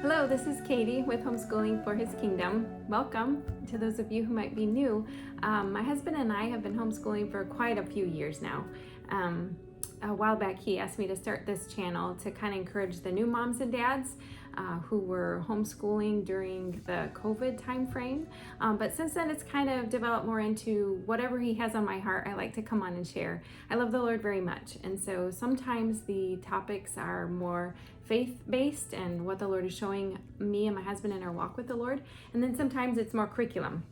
Hello, this is Katie with Homeschooling for His Kingdom. Welcome to those of you who might be new. My husband and I have been homeschooling for quite a few years now. A while back, he asked me to start this channel to kind of encourage the new moms and dads who were homeschooling during the COVID time frame. But since then, it's kind of developed more into whatever he has on my heart. I like to come on and share. I love the Lord very much. And so sometimes the topics are more faith-based and what the Lord is showing me and my husband in our walk with the Lord. And then sometimes it's more curriculum.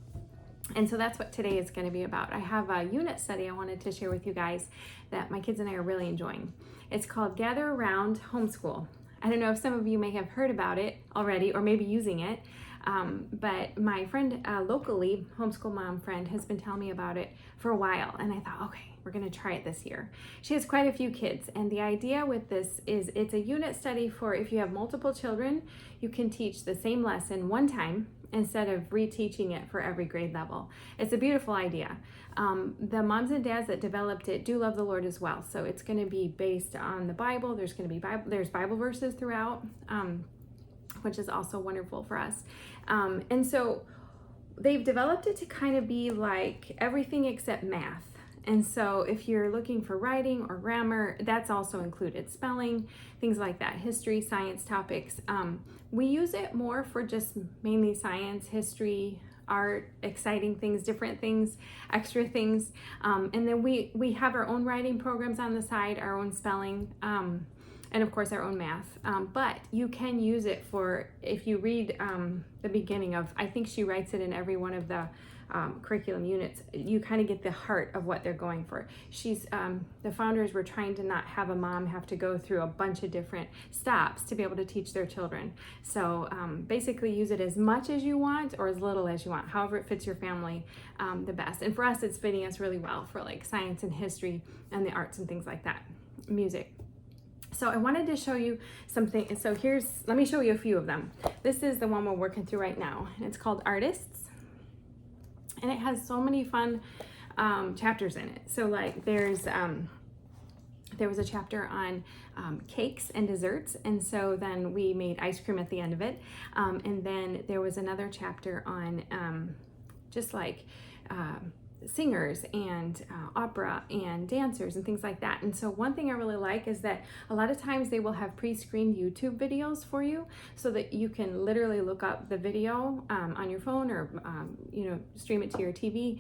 And so that's what today is going to be about. I have a unit study I wanted to share with you guys that my kids and I are really enjoying. It's called Gather Round Homeschool. I don't know if some of you may have heard about it already or maybe using it, but my friend locally, homeschool mom friend, has been telling me about it for a while. And I thought, okay, we're going to try it this year. She has quite a few kids. And the idea with this is it's a unit study for if you have multiple children, you can teach the same lesson one time instead of reteaching it for every grade level. It's a beautiful idea. The moms and dads that developed it do love the Lord as well. So it's going to be based on the Bible. There's going to be there's Bible verses throughout, which is also wonderful for us. And so they've developed it to kind of be like everything except math. And so if you're looking for writing or grammar, that's also included. Spelling, things like that, history, science topics. We use it more for just mainly science, history, art, exciting things, different things, extra things. And then we have our own writing programs on the side, our own spelling, and of course our own math. But you can use it for, if you read the beginning of, I think she writes it in every one of the curriculum units, you kind of get the heart of what they're going for. She's the founders were trying to not have a mom have to go through a bunch of different stops to be able to teach their children. So basically use it as much as you want or as little as you want, however it fits your family the best. And for us, it's fitting us really well for like science and history and the arts and things like that, music. So I wanted to show you something. So let me show you a few of them. This is the one we're working through right now. It's called Artists. And it has so many fun chapters in it. So like there was a chapter on cakes and desserts. And so then we made ice cream at the end of it. And then there was another chapter on just like singers and opera and dancers and things like that. And so one thing I really like is that a lot of times they will have pre-screened YouTube videos for you so that you can literally look up the video on your phone or stream it to your TV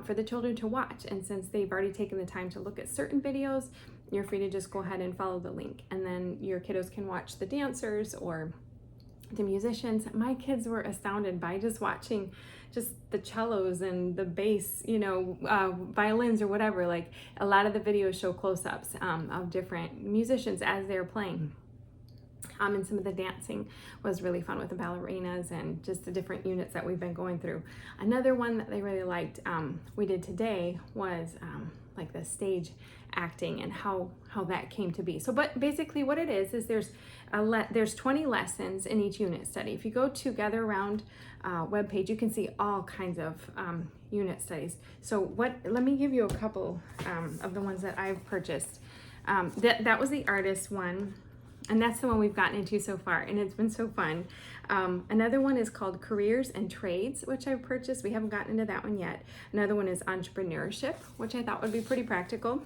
for the children to watch. And since they've already taken the time to look at certain videos, you're free to just go ahead and follow the link, and then your kiddos can watch the dancers or the musicians. My kids were astounded by just watching just the cellos and the bass, violins or whatever. Like a lot of the videos show close-ups of different musicians as they're playing. And some of the dancing was really fun with the ballerinas and just the different units that we've been going through. Another one that they really liked we did today was like the stage acting and how that came to be. So, but basically what it is there's 20 lessons in each unit study. If you go to Gather Round webpage, you can see all kinds of unit studies. So let me give you a couple of the ones that I've purchased. That was the artist one. And that's the one we've gotten into so far, and it's been so fun. Another one is called Careers and Trades, which I've purchased. We haven't gotten into that one yet. Another one is Entrepreneurship, which I thought would be pretty practical.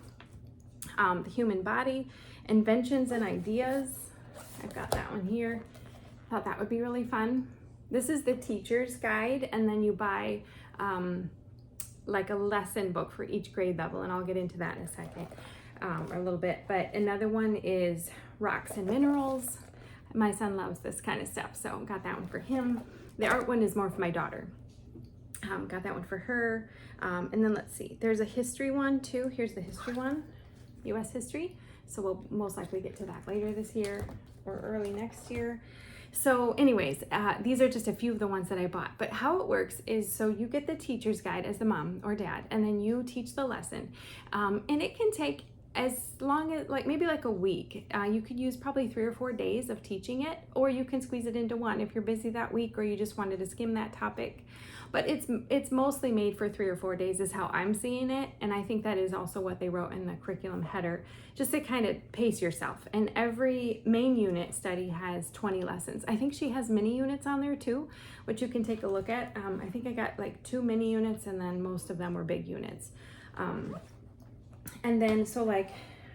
The Human Body, Inventions and Ideas. I've got that one here. Thought that would be really fun. This is the teacher's guide, and then you buy like a lesson book for each grade level, and I'll get into that in a second. Or a little bit, but another one is Rocks and Minerals. My son loves this kind of stuff, so got that one for him. The art one is more for my daughter. Got that one for her. And then let's see, there's a history one too. Here's the history one, U.S. history. So we'll most likely get to that later this year or early next year. So anyways, these are just a few of the ones that I bought. But how it works is, so you get the teacher's guide as the mom or dad, and then you teach the lesson. And it can take as long as maybe a week. You could use probably 3 or 4 days of teaching it, or you can squeeze it into one if you're busy that week or you just wanted to skim that topic. But it's mostly made for 3 or 4 days is how I'm seeing it. And I think that is also what they wrote in the curriculum header, just to kind of pace yourself. And every main unit study has 20 lessons. I think she has mini units on there too, which you can take a look at. I think I got 2 mini units, and then most of them were big units. And then, so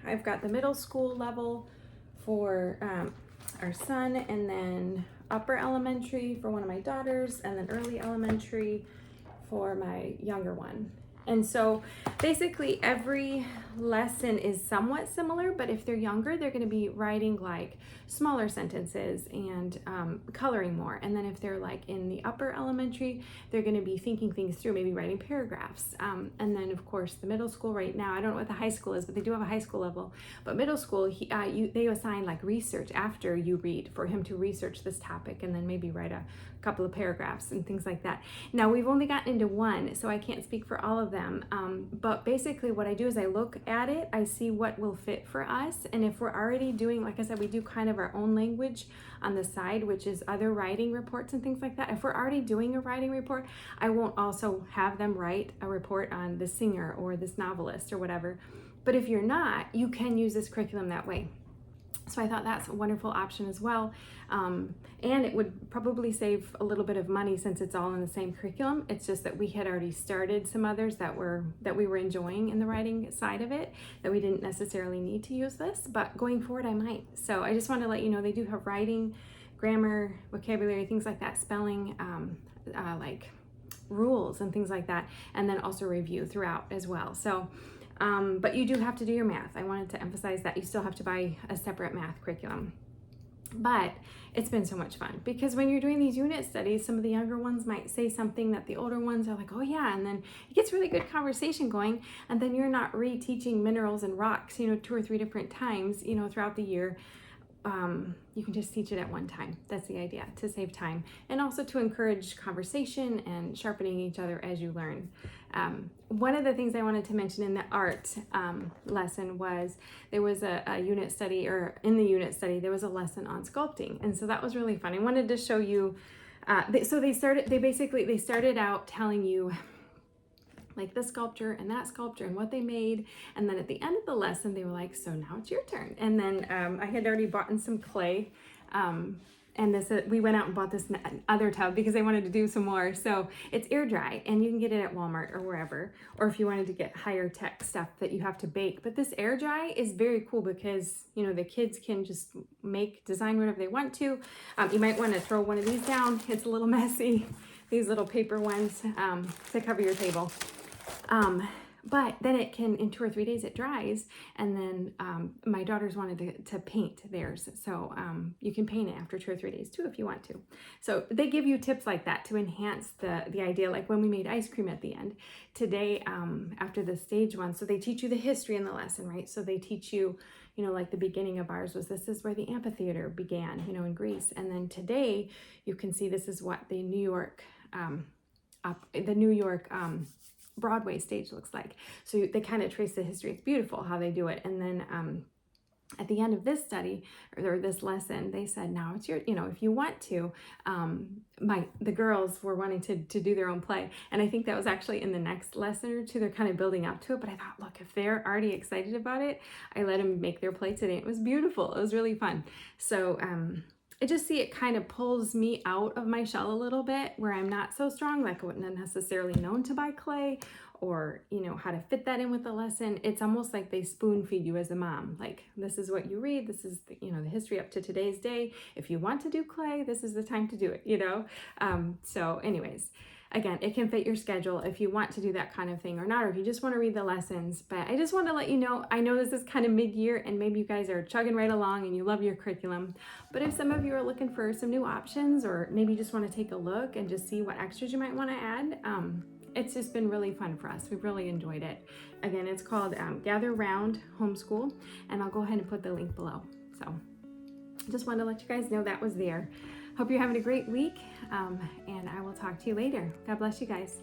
I've got the middle school level for our son, and then upper elementary for one of my daughters, and then early elementary for my younger one. And so basically every lesson is somewhat similar, but if they're younger, they're going to be writing smaller sentences and coloring more. And then if they're in the upper elementary, they're going to be thinking things through, maybe writing paragraphs. And then of course the middle school right now, I don't know what the high school is, but they do have a high school level. But middle school, they assign research after you read for him to research this topic and then maybe write a couple of paragraphs and things like that. Now we've only gotten into one, so I can't speak for all of them. But basically what I do is I look at it, I see what will fit for us. And if we're already doing, like I said, we do kind of our own language on the side, which is other writing reports and things like that. If we're already doing a writing report, I won't also have them write a report on the singer or this novelist or whatever. But if you're not, you can use this curriculum that way. So I thought that's a wonderful option as well. And it would probably save a little bit of money since it's all in the same curriculum. It's just that we had already started some others that we were enjoying in the writing side of it, that we didn't necessarily need to use this, but going forward I might. So I just want to let you know they do have writing, grammar, vocabulary, things like that, spelling, rules and things like that, and then also review throughout as well. So but you do have to do your math. I wanted to emphasize that you still have to buy a separate math curriculum. But it's been so much fun because when you're doing these unit studies, some of the younger ones might say something that the older ones are like, oh yeah, and then it gets really good conversation going, and then you're not reteaching minerals and rocks, 2 or 3 different times, throughout the year. You can just teach it at one time. That's the idea, to save time and also to encourage conversation and sharpening each other as you learn. One of the things I wanted to mention in the art lesson was there was a unit study, or in the unit study, there was a lesson on sculpting. And so that was really fun. I wanted to show you, they started out telling you the sculpture and that sculpture and what they made. And then at the end of the lesson, they were like, so now it's your turn. And then I had already bought in some clay. And we went out and bought this other tub because I wanted to do some more. So it's air dry and you can get it at Walmart or wherever, or if you wanted to get higher tech stuff that you have to bake. But this air dry is very cool because, the kids can just design whatever they want to. You might want to throw one of these down. It's a little messy, these little paper ones to cover your table. But then it can, in 2 or 3 days, it dries. And then my daughters wanted to paint theirs. So you can paint it after 2 or 3 days too, if you want to. So they give you tips like that to enhance the idea, like when we made ice cream at the end. Today, after the stage one, so they teach you the history in the lesson, right? So they teach you, the beginning of ours was, this is where the amphitheater began, in Greece. And then today you can see this is what the New York Broadway stage looks like. So they kind of trace the history. It's beautiful how they do it. And then at the end of this study or this lesson, they said, now it's your, if you want to, the girls were wanting to do their own play. And I think that was actually in the next lesson or two, they're kind of building up to it. But I thought, look, if they're already excited about it, I let them make their play today. It was beautiful. It was really fun. So, I just see it kind of pulls me out of my shell a little bit where I'm not so strong, I wouldn't have necessarily known to buy clay or, how to fit that in with the lesson. It's almost like they spoon feed you as a mom. This is what you read. This is, the history up to today's day. If you want to do clay, this is the time to do it, So anyways, again, it can fit your schedule if you want to do that kind of thing or not, or if you just want to read the lessons. But I just want to let you know, I know this is kind of mid-year and maybe you guys are chugging right along and you love your curriculum. But if some of you are looking for some new options, or maybe you just want to take a look and just see what extras you might want to add, it's just been really fun for us. We've really enjoyed it. Again, it's called Gather Round Homeschool, and I'll go ahead and put the link below. So just wanted to let you guys know that was there. Hope you're having a great week, and I will talk to you later. God bless you guys.